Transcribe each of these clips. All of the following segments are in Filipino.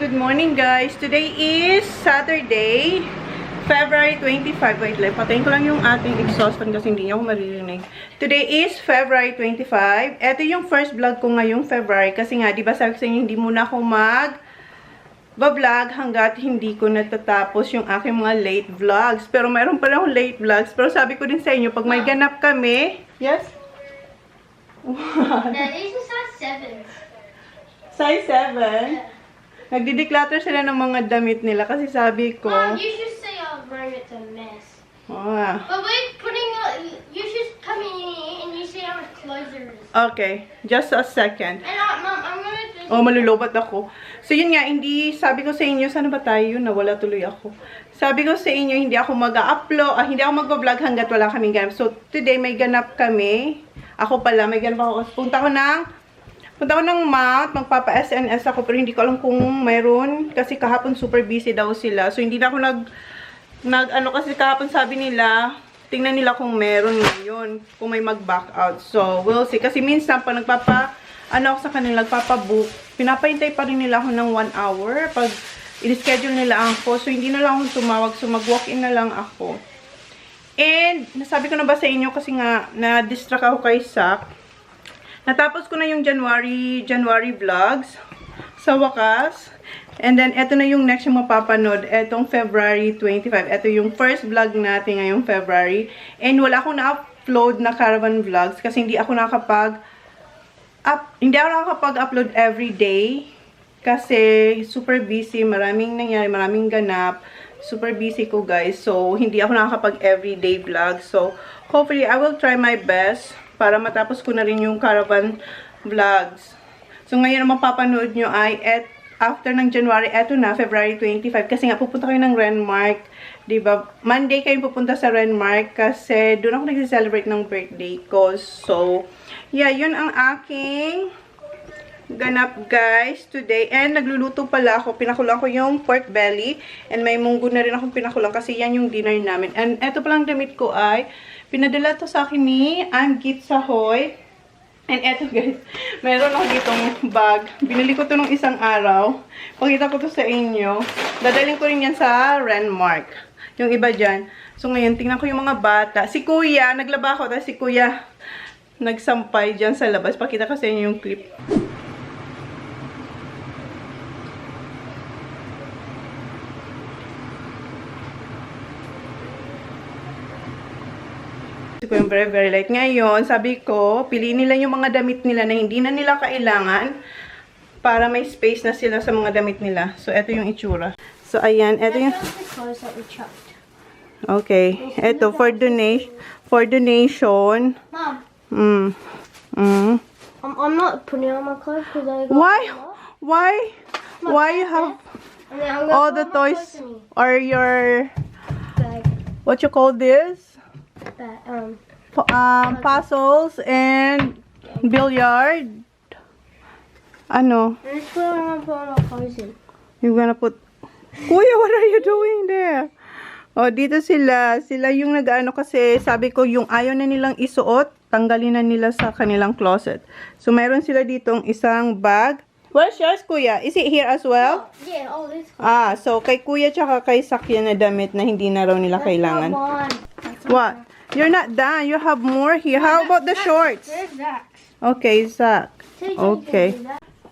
Good morning guys. Today is Saturday, February 25. Wait lang, patayin ko lang yung ating exhaust fan kasi hindi niya ako maririnig. Today is February 25. Ito yung first vlog ko ngayong February kasi nga, di ba sabi ko sa inyo, hindi muna ako mag-vlog hanggat hindi ko natatapos yung aking mga late vlogs. Pero mayroon pa rin akong late vlogs. Pero sabi ko din sa inyo, pag may ganap kami, yes? Yeah, these are size 7. Size 7? Nagdi-declutter sila ng mga damit nila kasi sabi ko... Mom, you should say our room it's a mess. But we're putting you should come in and you see how much clothes there is. Okay, just a second. And Mom, I'm gonna just... Oh, malulobat ako. So, yun nga, hindi... Sabi ko sa inyo, sana ba tayo? Nawala tuloy ako. Sabi ko sa inyo, hindi ako mag-upload, hindi ako mag-vlog hanggat wala kaming ganap. So, today may ganap kami. Ako pala, may ganap ako. Punta ko ng Mount, magpapa-SNS ako, pero hindi ko alam kung mayroon. Kasi kahapon super busy daw sila. So, hindi na ako kasi kahapon sabi nila, tingnan nila kung meron ngayon, kung may mag-back out. So, we'll see. Kasi minsan, pag ako sa kanila, nagpapabook, pinapahintay pa rin nila ako ng 1 hour pag i-schedule nila ako. So, hindi na lang akong tumawag. So, mag-walk-in na lang ako. And, nasabi ko na ba sa inyo kasi nga, na-distract ako kay Sak. Natapos ko na yung January vlogs sa wakas. And then, eto na yung next yung mapapanood. Etong February 25. Eto yung first vlog natin ngayong February. And wala akong na-upload na caravan vlogs kasi hindi ako nakakapag-upload every day. Kasi super busy. Maraming nangyari, maraming ganap. Super busy ko guys. So, hindi ako nakakapag everyday vlog. So, hopefully, I will try my best para matapos ko na rin yung caravan vlogs. So, ngayon ang mapapanood nyo ay after ng January, eto na, February 25. Kasi nga, pupunta kayo ng Renmark. Diba? Monday kayo pupunta sa Renmark kasi doon ako nag-celebrate ng birthday ko. So, yeah, yun ang aking ganap guys today. And nagluluto pala ako. Pinakulang ko yung pork belly. And may munggo na rin akong pinakulang kasi yan yung dinner namin. And eto palang damit ko ay pinadala to sa akin ni Git Sahoy. And eto guys, meron ako ditong bag. Binili ko to nung isang araw. Pakita ko to sa inyo. Dadaling ko rin yan sa Renmark. Yung iba dyan. So ngayon, tingnan ko yung mga bata. Si Kuya, naglaba ako. Tapos si Kuya, nagsampay dyan sa labas. Pakita ko sa inyo yung clip. Ko yung very light. Ngayon, sabi ko, piliin nila yung mga damit nila na hindi na nila kailangan para may space na sila sa mga damit nila. So, eto yung itsura. So, ayan, eto yung... Okay. Eto, for donation. Mom. I'm not putting on my clothes because I got... Why you have all the toys or your... What you call this? Puzzles and billiard. Ano? That's where I'm gonna put my clothes in. You're gonna put... Kuya, what are you doing there? Oh, dito sila. Sila yung nag-ano kasi sabi ko yung ayaw na nilang isuot, tanggalin na nila sa kanilang closet. So, mayroon sila ditong isang bag. Where's yours, Kuya? Is it here as well? Oh, yeah, this one. So kay Kuya tsaka kay Sakya na damit na hindi na raw nila kailangan. What? You're not done. You have more here. How about the shorts? Okay, Zach. Okay.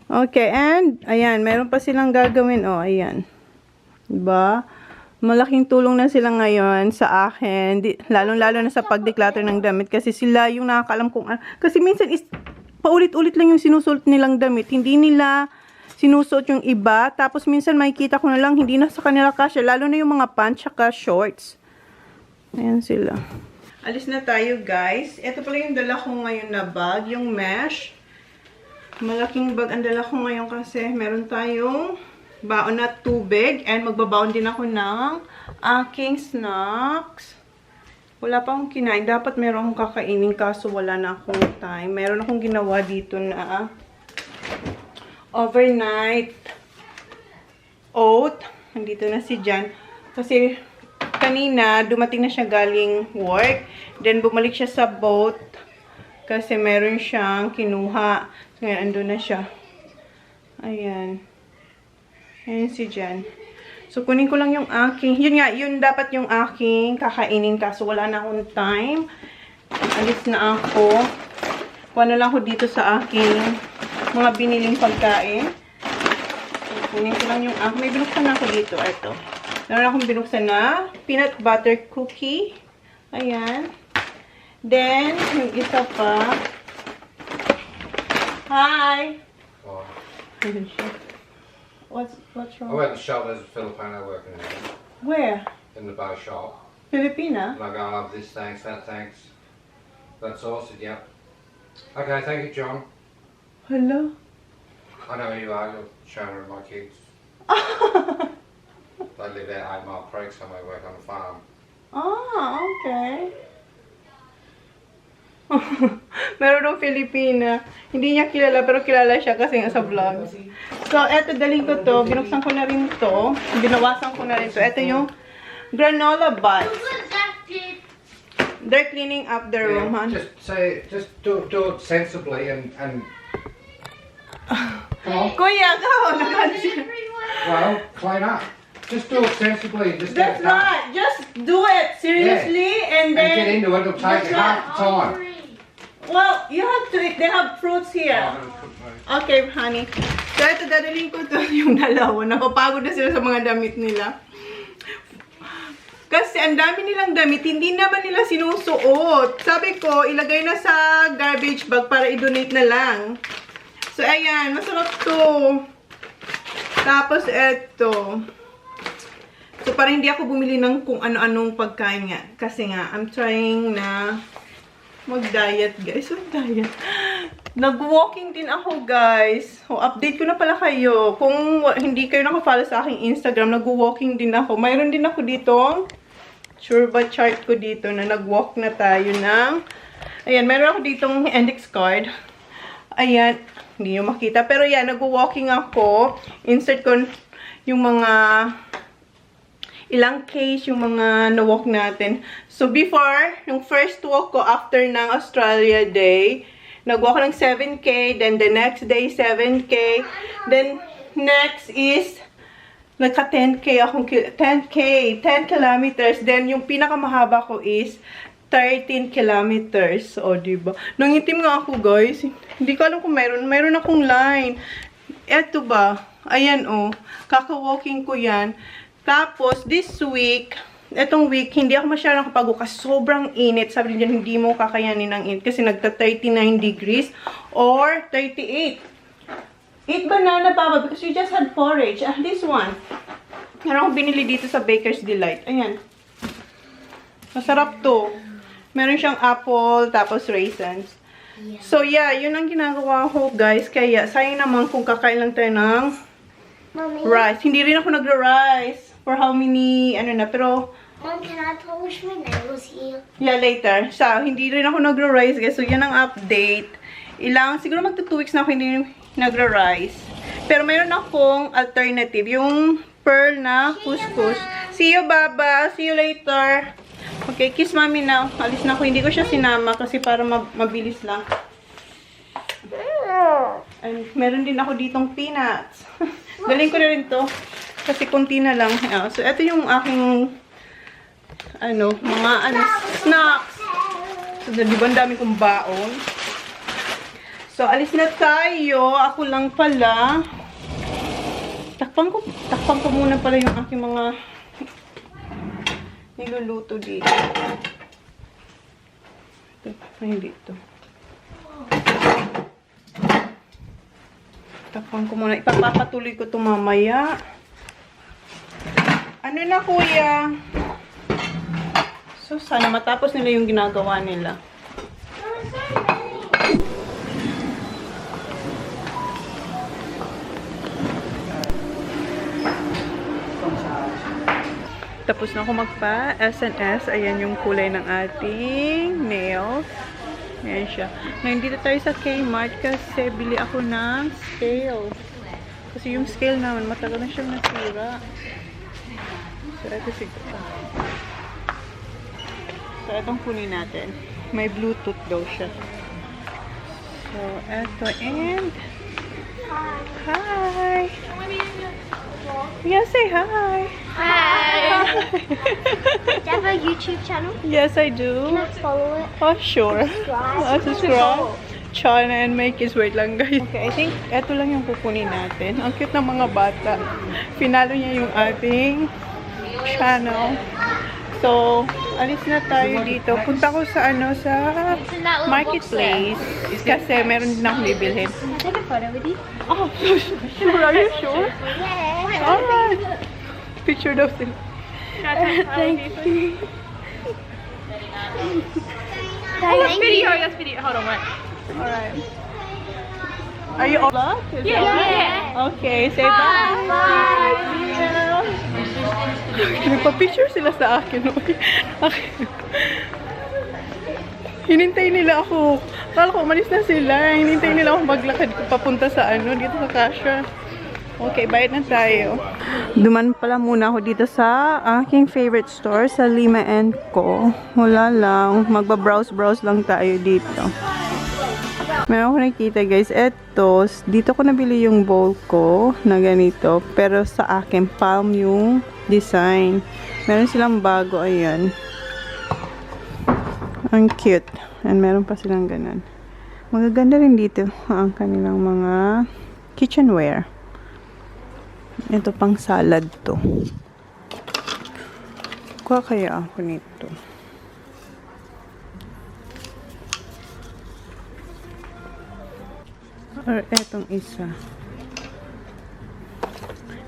Okay, and ayan, meron pa silang gagawin. Oh, ayan. Diba? Malaking tulong na sila ngayon sa akin. Lalong-lalo na sa pag-declutter ng damit kasi sila yung nakakaalam kung ano. Kasi minsan paulit-ulit lang yung sinusuot nilang damit. Hindi nila sinusuot yung iba. Tapos minsan makikita ko na lang hindi na sa kanila kasya. Lalo na yung mga pants at shorts. Ayan sila. Alis na tayo guys. Ito pala yung dala ko ngayon na bag. Yung mesh. Malaking bag ang dala ko ngayon kasi meron tayong baon na tubig. And magbabaon din ako ng aking snacks. Wala pa akong kinain. Dapat meron akong kakainin kaso wala na akong time. Meron akong ginawa dito na overnight oat. Nandito na si Jan. Kasi kanina, dumating na siya galing work. Then, bumalik siya sa boat. Kasi meron siyang kinuha. So, ngayon, andun na siya. Ayan. Ayan si Jen. So, kunin ko lang yung aking, yun nga, yun dapat yung aking kakainin kaso wala na akong time. Alis na ako. Kuha na lang ako dito sa aking mga biniling pagkain. So, kunin ko lang yung aking, may binuksan na ako dito. Ito. Meron akong binuksan na peanut butter cookie. Ayan. Then, yung isa pa. Hi! Oh, Ayun siya. What's I wrong? went to the shop, there's a Filipino working in it, Where? in the bar shop. Filipina? And I go, I'll have this, thanks, that, thanks. That's all, I said, yep. Okay, thank you, John. Hello? I know who you are, you're showing her my kids. They live out 8 Mile Creek somewhere, work on a farm. Ah, okay. Meron ng Filipina. Hindi niya kilala, pero kilala siya kasi nga sa vlogs. So, eto, daling ko to. Binuksan ko na rin to. Binawasan ko na rin to. Eto yung granola buds. What's that, kid? They're cleaning up their room, hon. just say, just do it sensibly and come on, Kuya, go! Everywhere. well, clean up. Just do it sensibly, just That's get it done. not. Just do it seriously and And get then... into it, it'll take That's half the time. Hungry. Well, you have to... They have fruits here. Oh, I'm gonna put my- Okay, honey. So, ito, dadaling ko to yung dalawa. Napapagod na sila sa mga damit nila. Kasi ang dami nilang damit, hindi naman nila sinusuot. Sabi ko, ilagay na sa garbage bag para i-donate na lang. So, ayan. Masarap to. Tapos, eto. So, para hindi ako bumili ng kung ano-anong pagkain nga. Kasi nga, I'm trying na mag-diet, guys. Mag-diet. Nag-walking din ako, guys. O, update ko na pala kayo. Kung hindi kayo nakafollow sa aking Instagram, nag-walking din ako. Mayroon din ako dito. Sure ba chart ko dito na nag-walk na tayo ng... Ayan, mayroon ako ditong index card. Ayan, hindi nyo makita. Pero yan, nag-walking ako. Insert ko yung mga... ilang case yung mga na-walk natin. So, before, yung first walk ko after ng Australia Day, nag-walk ng 7K, then the next day, 7K, then next is, nagka-10K akong, 10K, 10 kilometers, then yung pinakamahaba ko is, 13 kilometers. O, diba? Nangitim nga ako, guys. Hindi ko alam kung mayroon akong line. Eto ba? Ayan, oh. Kaka-walking ko yan. Tapos, this week, etong week, hindi ako masyadong nakapag-walk kasi sobrang init. Sabi din, hindi mo kakayanin ng init kasi nagta-39 degrees or 38. Eat banana, Papa, because you just had porridge. Ah, this one. Meron akong binili dito sa Baker's Delight. Ayan. Masarap to. Meron siyang apple, tapos raisins. So, yeah, yun ang ginagawa ko, guys. Kaya, sayang naman kung kakain lang tayo ng Mommy. rice. Hindi rin ako nagra-rice. For how many, ano na, pero, Mom, can I polish my nails here? yeah, later. So, hindi rin ako nagra-rice, guys. So, yan ang update. Siguro magta 2 weeks na ako hindi nagra-rice. Pero, mayroon akong alternative. Yung pearl na couscous. See you, Baba. See you later. Okay, kiss mommy now. Alis na ako. Hindi ko siya sinama kasi para mabilis lang. And meron din ako ditong peanuts. Galing ko na rin to. Kasi kunti na lang. So, ito yung aking mga snacks. So, di ba ang dami kong baon? So, alis na tayo. Ako lang pala. Takpan ko muna pala yung aking mga niluluto dito. Ito, hindi ito. Takpan ko muna. Ipapatuloy ko ito mamaya. Ano na, kuya? So, sana matapos nila yung ginagawa nila. Tapos na ako magpa SNS. Ayan yung kulay ng ating nails. Ayan siya. Ngayon dito tayo sa Kmart kasi bili ako ng scale. Kasi yung scale naman matagal na siyang nasira. So, ito siguro. So, itong kunin natin. May Bluetooth daw siya. So, ito and... Hi! Yeah, say hi. Hi. Do you have a YouTube channel? Yes, I do. Can I follow it? Oh, sure. Subscribe. Subscribe. China and make is wait lang guys. Okay, I think eto lang yung kukunin natin. Ang cute ng mga bata. Pinalo niya yung ating channel. So, alis na tayo dito. Punta ko sa sa marketplace. Kasi meron din akong bibilhin. Take a photo with you. Oh, sure. Are you sure? Yeah. Alright. Picture daw sila. Thank you. That's video. That's video. Hold on, what? Alright. Are you all up? Yeah. Okay, say bye. Bye. Nagpa-picture sila sa akin. Hinintay nila ako. Kala ko umalis na sila. Hinintay nila ako maglakad ko papunta sa dito sa cashier. Okay, bayad na tayo. Duman pala muna ako dito sa aking favorite store sa Lima & Co. Wala lang. Magba-browse lang tayo dito. Meron ko nakita guys. Eto, dito ko nabili yung bowl ko na ganito. Pero sa akin, palm yung design. Meron silang bago. Ayan. Ang cute. And meron pa silang ganun. Magaganda rin dito ang kanilang mga kitchenware. Ito pang salad to. Kuha kaya ako nito. Or etong isa.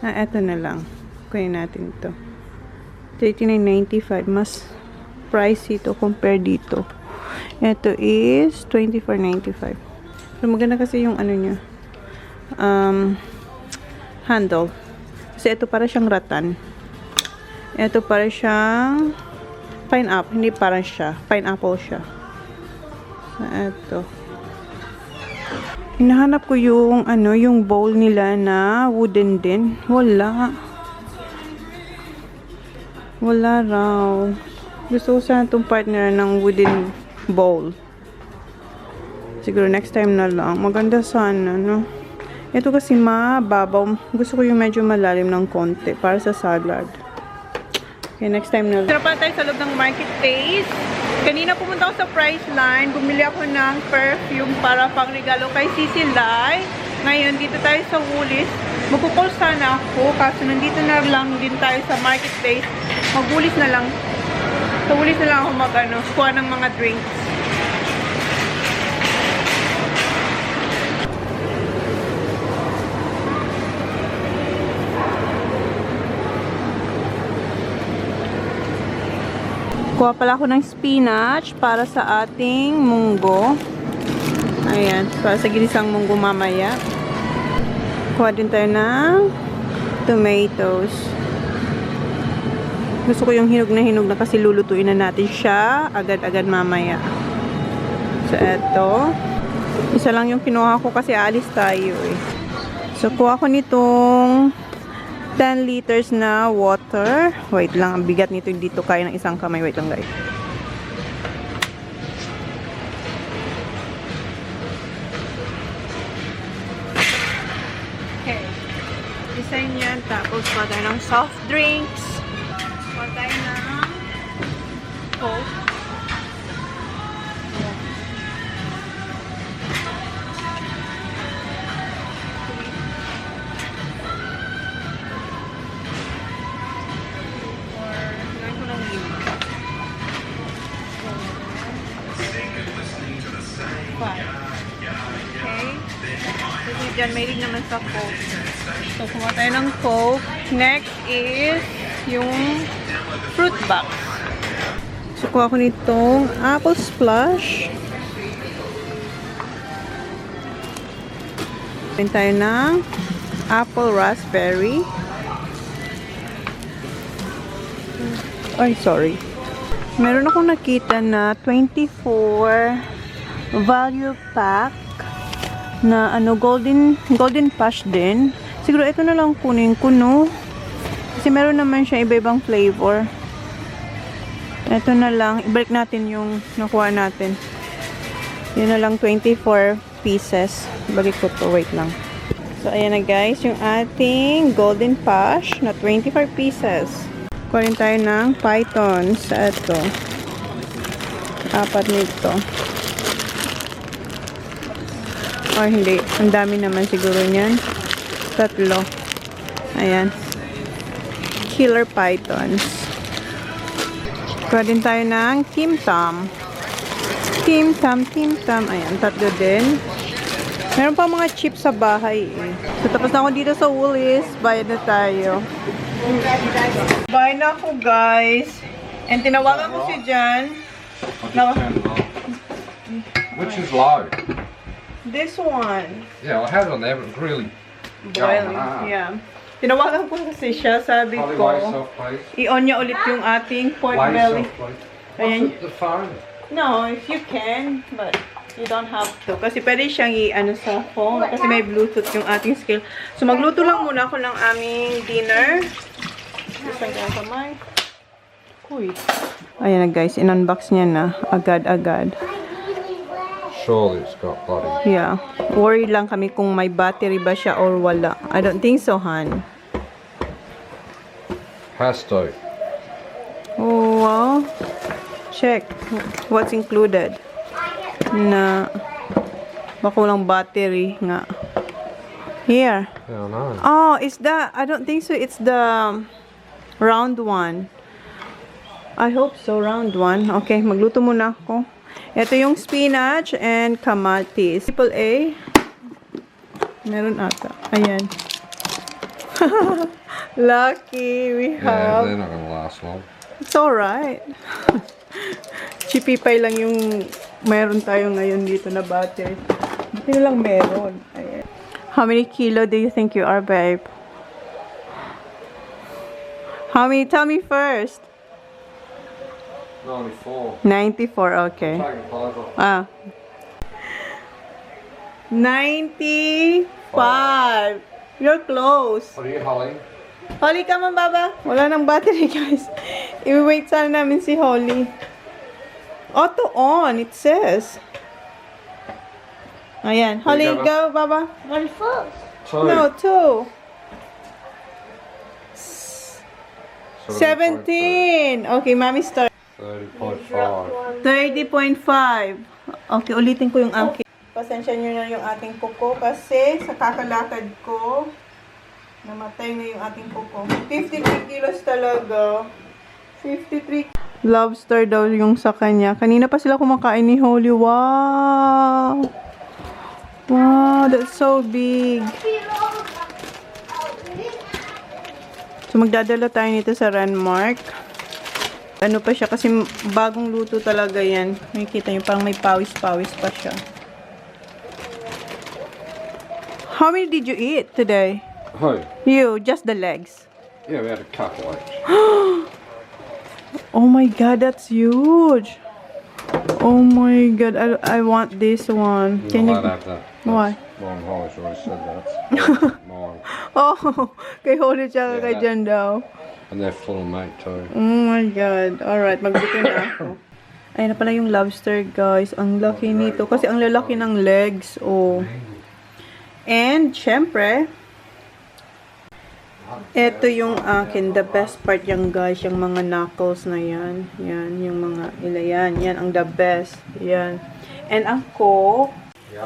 Eto na lang. Kunin natin to. $39.95. Mas pricey to compare dito. Ito is $24.95. So maganda kasi yung niya. Handle. Kasi ito para siyang rattan. Ito para siyang pineapple. Hindi parang siya. Pineapple siya. So, ito. Hinahanap ko yung yung bowl nila na wooden din. Wala. Wala raw. Gusto ko sana itong partner ng wooden bowl. Siguro next time na lang. Maganda sana, no? Ito kasi mababaw. Gusto ko yung medyo malalim ng konti para sa salad. Okay, next time na lang. Tara pa tayo sa loob ng marketplace. Kanina pumunta ako sa Priceline. Bumili ako ng perfume para pang regalo kay Cicilay. Ngayon, dito tayo sa Woolies. Magkukol sana ako. Kaso nandito na lang din tayo sa marketplace. Mag-Woolies na lang. Sa Woolies na lang ako kuha ng mga drinks. Kuha pala ako ng spinach para sa ating munggo. Ayan, para sa ginisang munggo mamaya. Kuha din tayo ng tomatoes. Gusto ko yung hinog na kasi lulutuin na natin siya agad-agad mamaya. So, eto. Isa lang yung kinuha ko kasi alis tayo eh. So, kuha ko nitong 10 liters na water. Wait lang, ang bigat nito dito kaya ng isang kamay. Wait lang guys. Okay. Isa yan. Tapos kuha tayo ng soft drinks. Kuha tayo ng Coke. Diyan, mahilig naman sa Coke. So, kumuha tayo ng Coke. Next is yung fruit box. So, kuha ko nitong apple splash. Kuha tayo ng apple raspberry. Ay, sorry. Meron akong nakita na 24 value pack na golden push din. Siguro ito na lang kunin ko, no? Kasi meron naman siya iba-ibang flavor. Ito na lang. Ibalik natin yung nakuha natin. Yun na lang, 24 pieces. Balik ko to. Wait lang. So, ayan na guys, yung ating golden push na 25 pieces. Kunin tayo ng python sa ito. 4 nito. Or hindi, ang dami naman siguro niyan. 3. Ayan. Killer pythons. Kunin tayo ng Tim Tam. Tim Tam. Ayan, 3 din. Meron pa mga chips sa bahay eh. So, tapos na ako dito sa Woolies. Bayad na tayo. Bayad na ako, guys. And tinawagan ko si Jan. Which is low? This one. Yeah, I had it on there, but it's really Boiling. going. Yeah. Tinawagan ko kasi siya. Sabi Holly, ko, weigh yourself, please. i-on niya ulit yung ating pork Weigh belly. yourself, please. Ayan. What's the phone? No, if you can, but you don't have to. Kasi pwede siyang i-ano sa phone. Kasi may Bluetooth yung ating scale. So, magluto lang muna ako ng aming dinner. Isang kaya kamay. Uy. Ayan na guys, in-unbox niya na. Agad-agad. Surely it's got bloody. Yeah. Worried lang kami kung may battery ba siya or wala. I don't think so, Han. Has to. Oh, wow. Check. What's included? Na baka walang battery nga. Here. Yeah, I know. Oh, is that? I don't think so. It's the round one. I hope so, round one. Okay, magluto muna ako. Ito yung spinach and kamatis. Triple A. Meron ata. Ayan. Lucky we Yeah, have. they're not going to last long. It's alright. Chippy pie lang yung meron tayo ngayon dito na battery. Buti na lang meron. Ayan. How many kilo do you think you are, babe? How many? Tell me first. 94. 94, okay. Taking 5 off. Ah. 95. You're close. What are you, Holly? Holly, come on, Baba. Wala nang battery, guys. I-wait sana namin si Holly. Auto on, it says. Ayan. Holly, Here you go, Baba. 1 foot. 2. No, 2. 17. 17. Okay, Mommy start. 30.5. 30.5. Okay, ulitin ko yung aking. Pasensya nyo na yung ating kuko kasi sa kakalakad ko, namatay na yung ating kuko. 53 kilos talaga. 53. Lobster daw yung sa kanya. Kanina pa sila kumakain ni Holly. Wow! Wow, that's so big. So, magdadala tayo nito sa Renmark. Ano pa siya, kasi bagong luto talaga yan. Makikita nyo, parang may pawis-pawis pa siya. How many did you eat today? Who? You, just the legs. Yeah, we had a couple each. Oh my god, that's huge. Oh my god, I want this one. Can you? I'd have that. Why? Mine, Holly's already said that. Mine. Oh, kay Holly tsaka Yeah, kay that- Jan daw. And they're full of meat too. Oh my god. Alright, magluto na ako. Ayun na pala yung lobster, guys. Ang laki nito. Kasi ang lalaki ng legs. Oh. And, syempre, ito yung akin. The best part yan, guys. Yung mga knuckles na yan. Yan. Yung mga ilayan. Yan ang the best. Yan. And ako,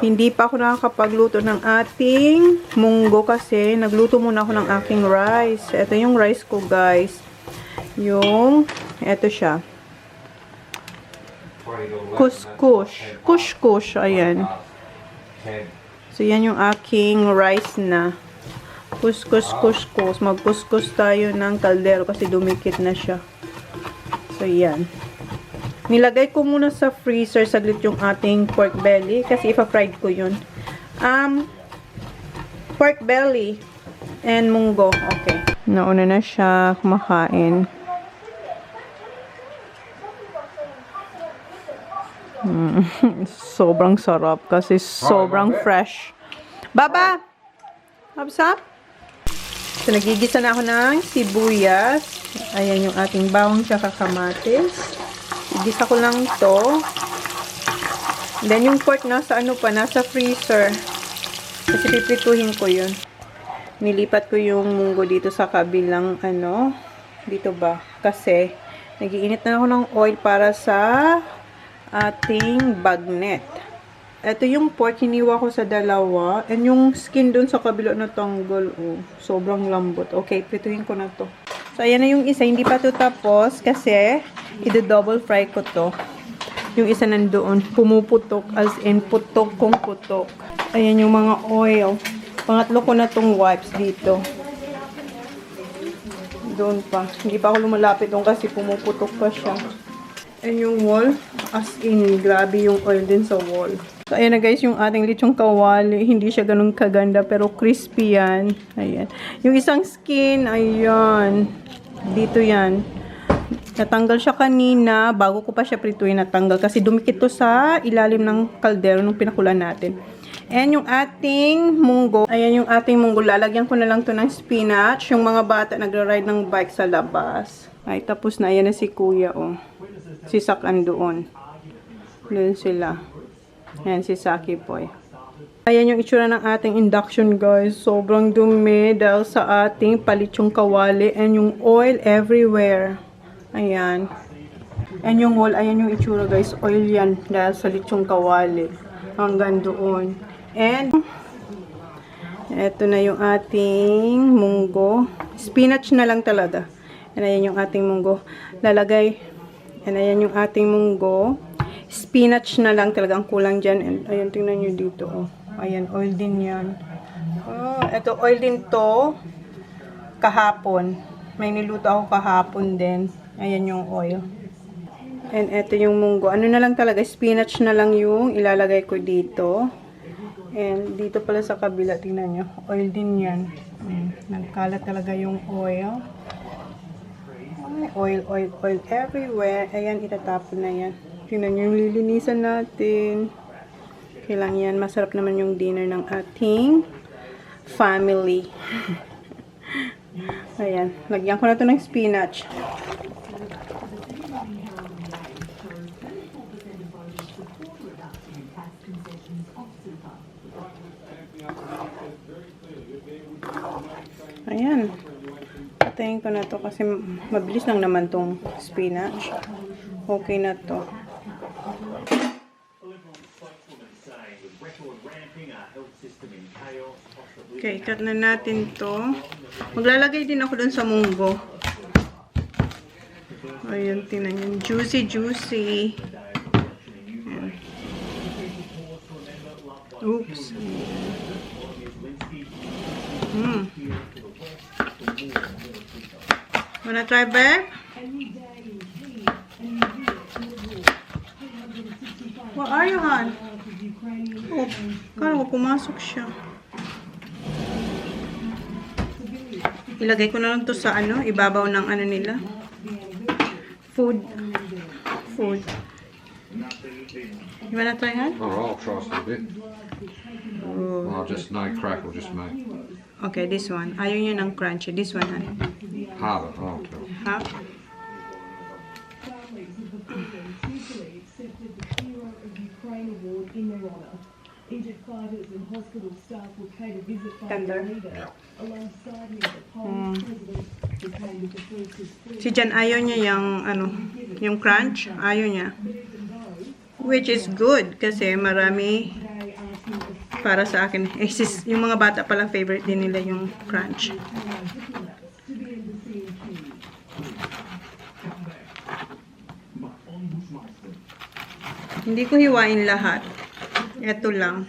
hindi pa ako nakakapagluto ng ating munggo kasi nagluto muna ako ng aking rice. Ito yung rice ko, guys. Ito siya. Couscous. Couscous. Ayan. So, yan yung aking rice na. Couscous. Mag-couscous tayo ng kaldero kasi dumikit na siya. So, yan. Nilagay ko muna sa freezer saglit yung ating pork belly kasi ipa-fried ko yun. Pork belly and munggo. Okay. Nauna na siya kumakain. Sobrang sarap kasi sobrang fresh. Baba! Habsap! So, nagigisa na ako ng sibuyas. Ayan yung ating bawang tsaka kamatis. Igisa ko lang to. Then, yung pork nasa nasa freezer. Kasi pipituhin ko yun. Nilipat ko yung munggo dito sa kabilang ano, dito ba? Kasi nagiinit na ako ng oil para sa ating bagnet. Ito yung pork, hiniwa ko sa dalawa. And yung skin dun sa kabila na tanggal. Oh, sobrang lambot. Okay, prituhin ko na to. So, ayan na yung isa. Hindi pa to tapos kasi i-double fry ko to. Yung isa nandoon, pumuputok. As in, putok kong putok. Ayan yung mga oil. Pangatlo ko na tong wipes dito. Doon pa. Hindi pa ako lumalapit doon kasi pumuputok pa siya. And yung wall, as in, grabe yung oil din sa wall. So, ayan na guys, yung ating lechong kawali. Hindi siya ganun kaganda, pero crispy yan. Ayan. Yung isang skin, ayan. Dito yan. Natanggal siya kanina, bago ko pa siya prituin natanggal. Kasi dumikit to sa ilalim ng kaldero nung pinakulan natin. And yung ating munggo, ayan yung ating munggo. Lalagyan ko na lang to ng spinach. Yung mga bata nagra-ride ng bike sa labas. Ay, tapos na. Ayan na si kuya, oh. Si Sakan doon. Doon sila. Ayan, si Saki Boy. Ayan yung itsura ng ating induction, guys. Sobrang dumi dahil sa ating palityong kawali. And yung oil everywhere. Ayan. And yung wall, ayan yung itsura, guys. Oil yan dahil sa lityong kawali. Hanggang doon. And, eto na yung ating munggo. Spinach na lang talaga. And ayan yung ating munggo. Lalagay. And ayan yung ating munggo. Spinach na lang talaga ang kulang dyan. And ayan, tingnan nyo dito. Oh. Ayan, oil din yan. Oh, ito, oil din to. Kahapon. May niluto ako kahapon din. Ayan yung oil. And ito yung munggo. Ano na lang talaga, spinach na lang yung ilalagay ko dito. And dito pala sa kabila, tingnan nyo. Oil din yan. Nagkalat talaga yung oil. Oil, oil, oil everywhere. Ayan, itatapon na yan. Tingnan nyo yung lilinisan natin. Kailang yan. Masarap naman yung dinner ng ating family. Ayan. Lagyan ko na to ng spinach. Ayan. Patayin ko na to kasi mabilis lang naman tong spinach. Okay na to. Okay, cut na natin to. Maglalagay din ako dun sa munggo. Ayan, tingnan yun. Juicy, juicy. Ayan. Oops. Wanna try, babe? Where are you, hon? Oh, kala ko pumasok siya. Ilagay ko na lang to sa ano, ibabaw ng ano nila. Food. You wanna try, hon? Oh, I'll try some a bit. I'll just no crackle, just me. Okay, this one. Ayaw niya ng crunchy. This one, hon. Harder, I'll tell. Ha? Tender. Si Jan ayaw niya yung ano, yung crunch. Ayaw niya. Which is good kasi marami para sa akin. Yung mga bata pala favorite din nila yung crunch. Hindi ko hiwain lahat. Ito lang.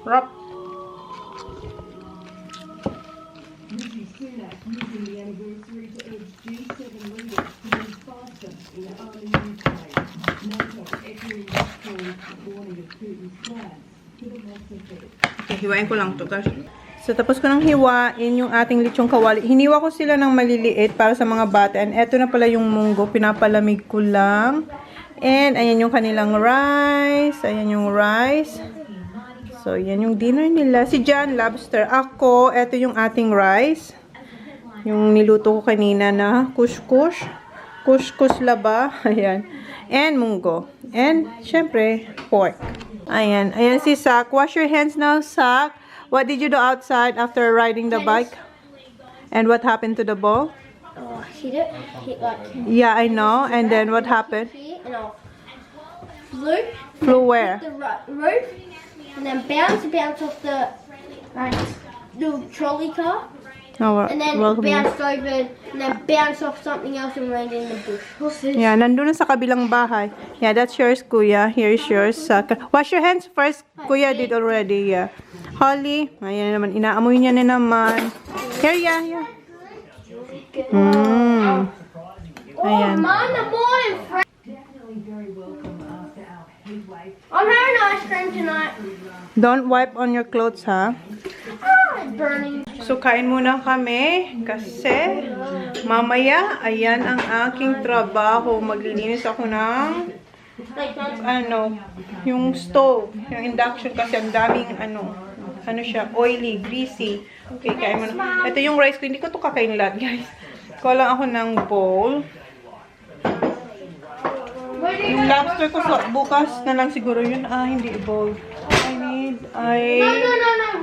Rap. Okay, hiwain ko lang to, guys. So, tapos ko nang hiwain yung ating lechong kawali. Hiniwa ko sila ng maliliit para sa mga bata. And eto na pala yung munggo. Pinapalamig ko lang. And, ayan yung kanilang rice. Ayan yung rice. So, yan yung dinner nila. Si Jan, lobster. Ako, eto yung ating rice. Yung niluto ko kanina na couscous. Couscous laba. Ayan. And munggo. And, syempre, pork. Ayan. Ayan si Sak. Wash your hands now, Sak. What did you do outside after riding the bike? And what happened to the ball? Oh, hit it. Hit like Yeah, I know. And then what happened? here and I flew. Flew where? The roof. And then bounce off the little trolley car. Oh, And then welcome. bounced over. And then bounced off something else and landed in the bush. What's this? Yeah, nandun na sa kabilang bahay. Yeah, that's yours, Kuya. Here's yours. Wash your hands first. Kuya did already, yeah. Holly, ayan naman. Inaamoy niya na naman. Here, yeah. Oh, Ayan. Mom, the morning friend. I'm having ice cream tonight. Don't wipe on your clothes, ha? It's burning. So, kain muna kami kasi mamaya, ayan ang aking trabaho. Maglilinis ako ng yung stove, yung induction kasi ang daming siya, oily, greasy. Okay, kain muna. Ito yung rice ko. Hindi ko to kakain lahat, guys. Kuha lang ako ng bowl. Yung lobster ko bukas na lang siguro yun. Hindi bowl. No.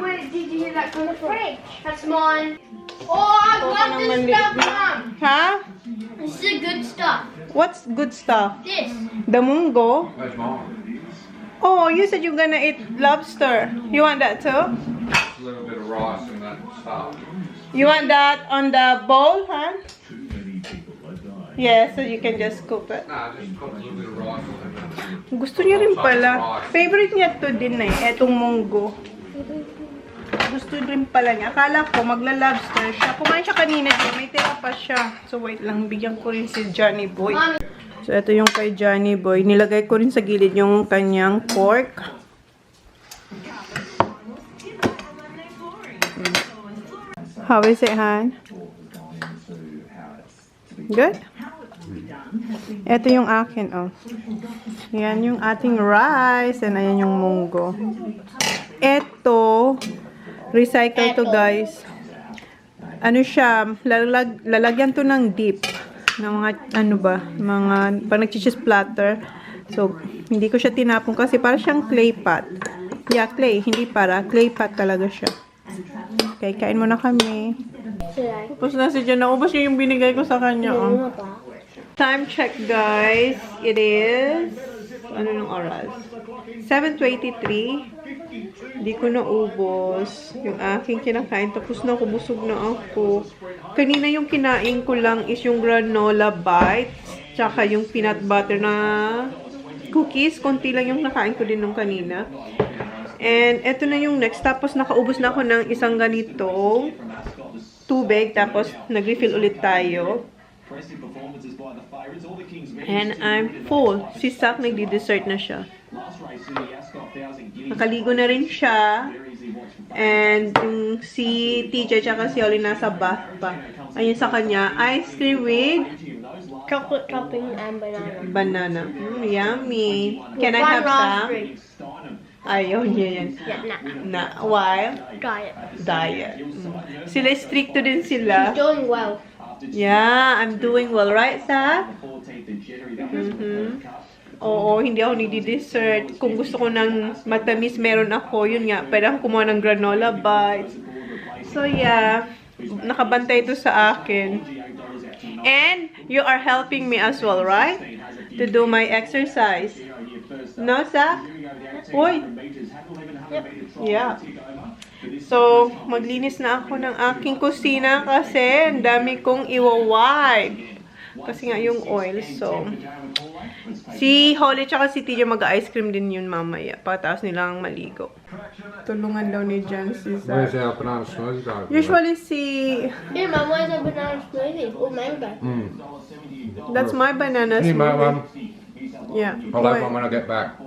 Wait, did you hear that from the fridge? That's mine. Oh, I got this stuff, Mom. Ha? This is the good stuff. What's good stuff? This. The munggo? Where's mine? Oh, you said you're gonna eat lobster. You want that too? A little bit of rice and that stuff. You want that on the bowl, huh? Yeah, so you can just scoop it. No, just put a little bit of rice on it. Gusto niya rin pala. Favorite niya to din etong munggo. Gusto rin pala niya. Akala ko magla-lobster siya. Kumain siya kanina din. May tira pa siya. So wait lang, bigyan ko rin si Johnny Boy. So ito yung kay Johnny Boy. Nilagay ko rin sa gilid yung kanyang pork. How is it, Han? Good? Ito yung akin, oh. Yan yung ating rice. And ayan yung munggo. Ito, recycle to, guys. Ano siya, lalagyan to ng dip. Ng mga, pag nag-cheese platter. So, hindi ko siya tinapon kasi para siyang clay pot. Yeah, clay. Hindi clay pot talaga siya. Okay, kain muna kami. Tapos na si Jan. Naubos niya yung binigay ko sa kanya. Oh. Time check, guys. It is, nung oras? 7:23. Hindi ko naubos yung aking kinakain. Tapos na ako, busog na ako. Kanina yung kinain ko lang is yung granola bites. Tsaka yung peanut butter na cookies. Konti lang yung nakain ko din nung kanina. And eto na yung next. Tapos nakaubos na ako ng isang ganitong tubig. Tapos nag-refill ulit tayo. And I'm full. Si Sak nagdi-dessert na siya. Nakaligo na rin siya. And yung si TJ tsaka si Oli nasa bath pa. Ayun sa kanya, ice cream with Chocolate topping and banana. banana. Yummy. Can I have some? Ayaw niya yan. Yeah, Why? Diet. Diet. Sila stricto din sila. Doing well. Yeah, I'm doing well. Right, Sak? Oo, hindi ako nagdi-dessert. Kung gusto ko ng matamis, meron ako. Yun nga, pwede ako kumuha ng granola bites. So, yeah. Nakabantay ito sa akin. And, you are helping me as well, right? To do my exercise. No, Sak? Uy! Yeah. So, maglinis na ako ng aking kusina kasi ang dami kong iwa-wipe. Kasi nga yung oil, so... Si Holly tsaka si TJ mag-ice cream din yun mamaya. Pagkatapos nilang maligo. Tulungan daw ni Jan si Where's Sak. our banana smoothie though? Usually si... Yeah, Mum, where's a banana smoothie? Or mango? That's my banana Can you make smoothie. one? Yeah. I'll have one when I get back.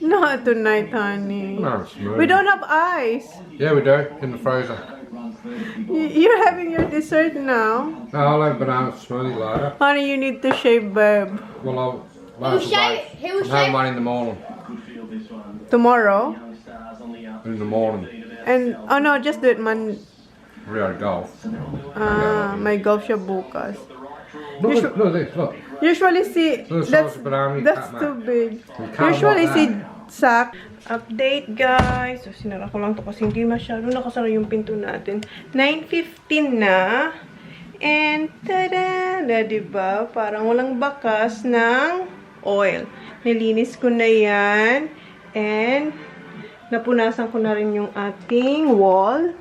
Not tonight, honey. No, smoothie. We don't have ice. Yeah, we do. In the freezer. You're having your dessert now. No, I'll have banana smoothie later. Honey, you need to shave, babe. Well, I'll... He'll shave. He'll I'm having shave. one in the morning. Tomorrow. In the morning. And, oh no, just do it We had golf. May golf siya bukas. Look, look, this, look. Usually si... Look, That's, sauce, but I only that's cut too that. big. can't Usually want si that. Zach. Update guys. So, sinara ko lang to kasi hindi masyado nakasara yung pinto natin. 9:15 na. And tada! Na, diba? Parang walang bakas ng oil. Nilinis ko na yan. And napunasan ko na rin yung ating wall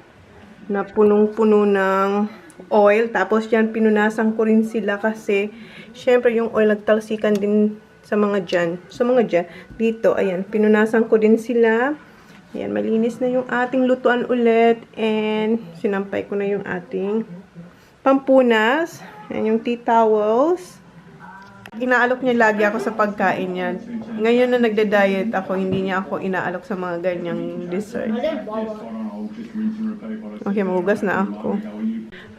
na punong-puno ng oil. Tapos yan, pinunasan ko rin sila kasi syempre yung oil nagtalsikan din sa mga dyan. Sa mga dyan. Dito, ayan. Pinunasan ko din sila. Ayan, malinis na yung ating lutuan ulit. And sinampay ko na yung ating pampunas. Ayan yung tea towels. Inaalok niya lagi ako sa pagkain yan. Ngayon na nagda-diet ako, hindi niya ako inaalok sa mga ganyang dessert. Okay, magugas na ako.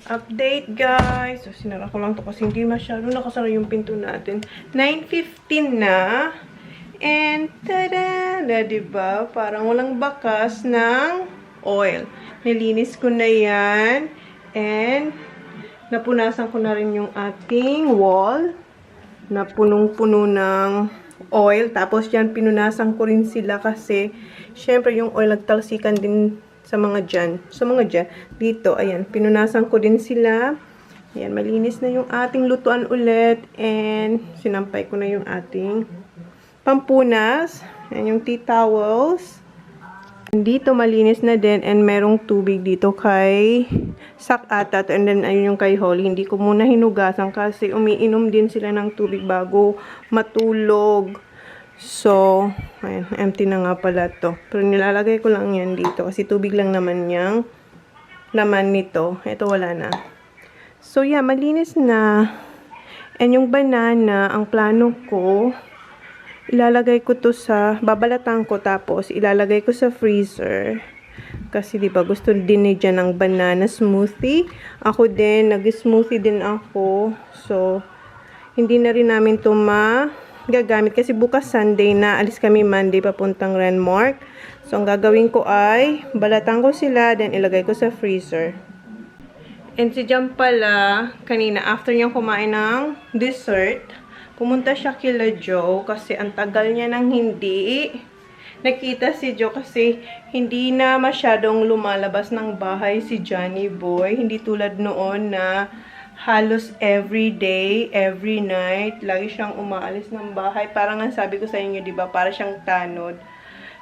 Update guys. So, sinara ko lang to kasi hindi masyado nakasara yung pinto natin. 9:15 na. And tada! Na, diba? Parang walang bakas ng oil. Nilinis ko na yan. And napunasan ko na rin yung ating wall na punong-puno ng oil. Tapos yan, pinunasan ko rin sila kasi syempre yung oil nagtalsikan din sa mga dyan. Sa mga dyan. Dito, ayan. Pinunasan ko din sila. Ayan, malinis na yung ating lutuan ulit. And sinampay ko na yung ating pampunas. Ayan yung tea towels. Dito malinis na din and merong tubig dito kay Sak ata. And then ayun yung kay Holly. Hindi ko muna hinugasan kasi umiinom din sila ng tubig bago matulog. So, ayan, empty na nga pala to. Pero nilalagay ko lang yan dito kasi tubig lang naman yung laman nito. Ito wala na. So, yeah, malinis na. And yung banana, ang plano ko, ilalagay ko to sa, babalatan ko tapos ilalagay ko sa freezer. Kasi diba gusto din ni Jan ng banana smoothie. Ako din, nag-smoothie din ako. So, hindi na rin namin to gagamit kasi bukas Sunday na, alis kami Monday papuntang Renmark. So, ang gagawin ko ay balatan ko sila, then ilagay ko sa freezer. And si Jan pala, kanina, after niyang kumain ng dessert, pumunta siya kila Joe kasi ang tagal niya nang hindi nakita si Joe kasi hindi na masyadong lumalabas ng bahay si Johnny Boy. Hindi tulad noon na halos every day, every night, lagi siyang umaalis ng bahay. Parang ang sabi ko sa inyo, di ba, para siyang tanod.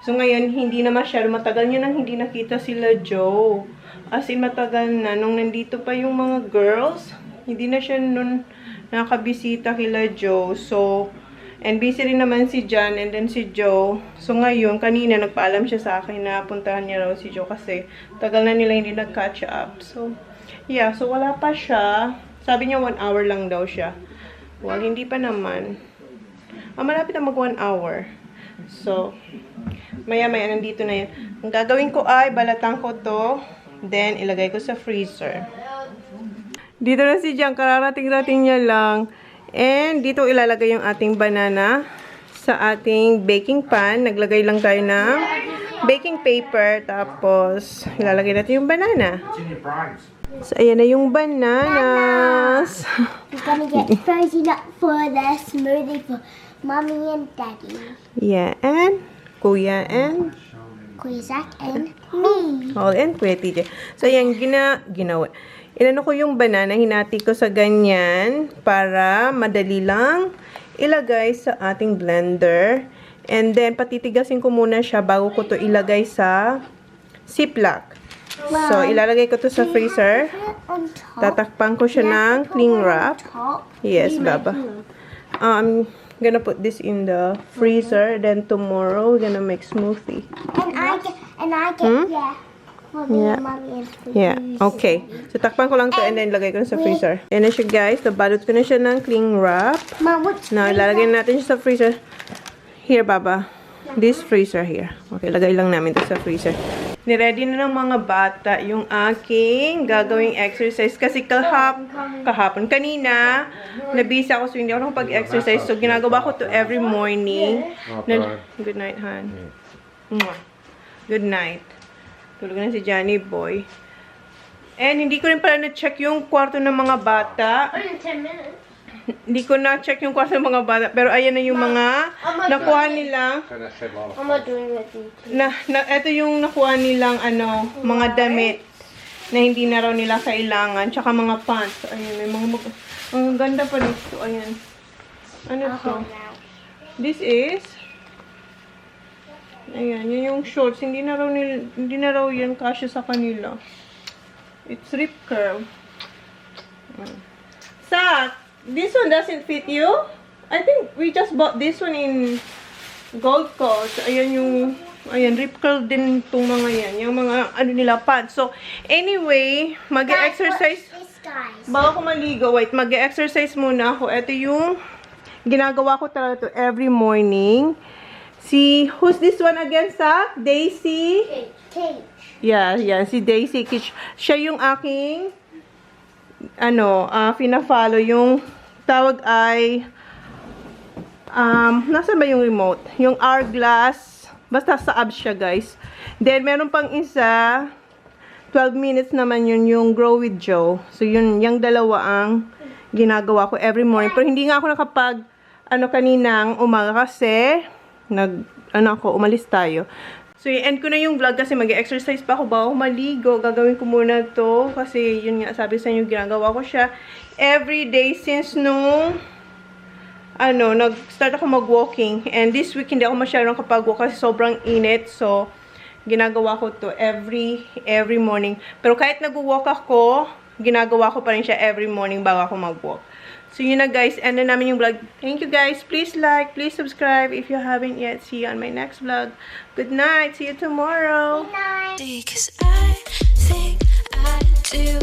So ngayon, hindi na masyado, matagal niya nang hindi nakita sila Joe. As in, matagal na. Nung nandito pa yung mga girls, hindi na siya nun nakabisita kila Joe. So, and busy rin naman si John and then si Joe. So ngayon, kanina nagpaalam siya sa akin na puntahan niya raw si Joe kasi tagal na nila hindi nag-catch up. So, yeah. So, wala pa siya. Sabi niya 1 hour lang daw siya. Well, hindi pa naman. Malapit na mag 1 hour. So, maya-maya nandito na yan. Ang gagawin ko ay balatan ko to. Then, ilagay ko sa freezer. Dito na si Jan. Kararating-rating niya lang. And, dito ilalagay yung ating banana sa ating baking pan. Naglagay lang tayo ng baking paper. Tapos, ilalagay natin yung banana. It's in your brains. So, ayan na yung bananas. We're gonna get frozen up for the smoothie for Mommy and Daddy. Yeah, and Kuya and Kuya Zach and me. All and Kuya TJ. So, ayan, ginawa. Inano ko yung banana, hinati ko sa ganyan para madali lang ilagay sa ating blender. And then, patitigasin ko muna siya bago ko to ilagay sa Ziploc. So, ilalagay ko to sa freezer. Tatakpan ko siya ng cling wrap. Yes, Baba. I'm gonna put this in the freezer. Then tomorrow, we're gonna make smoothie. And I get, yeah. For me Yeah. and Mommy and for Yeah, you. okay. So, takpan ko lang to and then lagay ko na sa freezer. Yan na siya, guys. Nabalot ko na siya ng cling wrap. Mom, which Now, ilalagay natin siya sa freezer. Here, Baba. This freezer here. Okay, lagay lang namin to sa freezer. Niready na ng mga bata yung aking gagawing exercise. Kasi kanina, nabisa ako so hindi ako nakapag-exercise. So, ginagawa ko to every morning. Good night, hon. Good night. Tulog na si Johnny Boy. And hindi ko rin pala na-check yung kwarto ng mga bata. In 10 minutes. Hindi ko na-check yung kwarto ng mga bata. Pero ayan na yung mga nakuha nila. Finish him off. I'm not doing it. Ito yung nakuha nilang mga damit na hindi na raw nila kailangan. Tsaka mga pants. Ayan, may mga ang ganda pa nito. Ayan. Ano to? This is ayan, yun yung shorts. Hindi na raw yan kasya sa kanila. It's rip curl. Sa, this one doesn't fit you? I think we just bought this one in Gold Coast. Ayan yung, ayan, rip curl din itong mga yan. Yung mga, nila, pants. So, anyway, mag-exercise. Bago ko maligo, wait, mag-exercise muna ako. Ito yung ginagawa ko talaga to every morning. Who's this one again, sa? Daisy? Kate. Yeah, si Daisy Kitch. Siya yung aking, fina-follow. Yung tawag ay, nasa ba yung remote? Yung Hourglass. Basta sa abs siya, guys. Then, meron pang isa, 12 minutes naman yun, yung Grow with Joe. So, yung dalawa ang ginagawa ko every morning. Pero hindi nga ako nakapag, kaninang umaga kasi, umalis tayo. So, i-end ko na yung vlog kasi mag-exercise pa ako bago maligo. Gagawin ko muna to kasi yun nga, sabi sa inyo, ginagawa ko siya every day since nung nag-start ako mag-walking. And this week, hindi ako masyadong kapag-walk kasi sobrang init. So, ginagawa ko to every morning. Pero kahit nag-walk ako, ginagawa ko pa rin siya every morning bago ako mag-walk. So, yun na guys. End na namin yung vlog. Thank you guys. Please like, please subscribe if you haven't yet. See you on my next vlog. Good night. See you tomorrow. Good night. Because I think I do.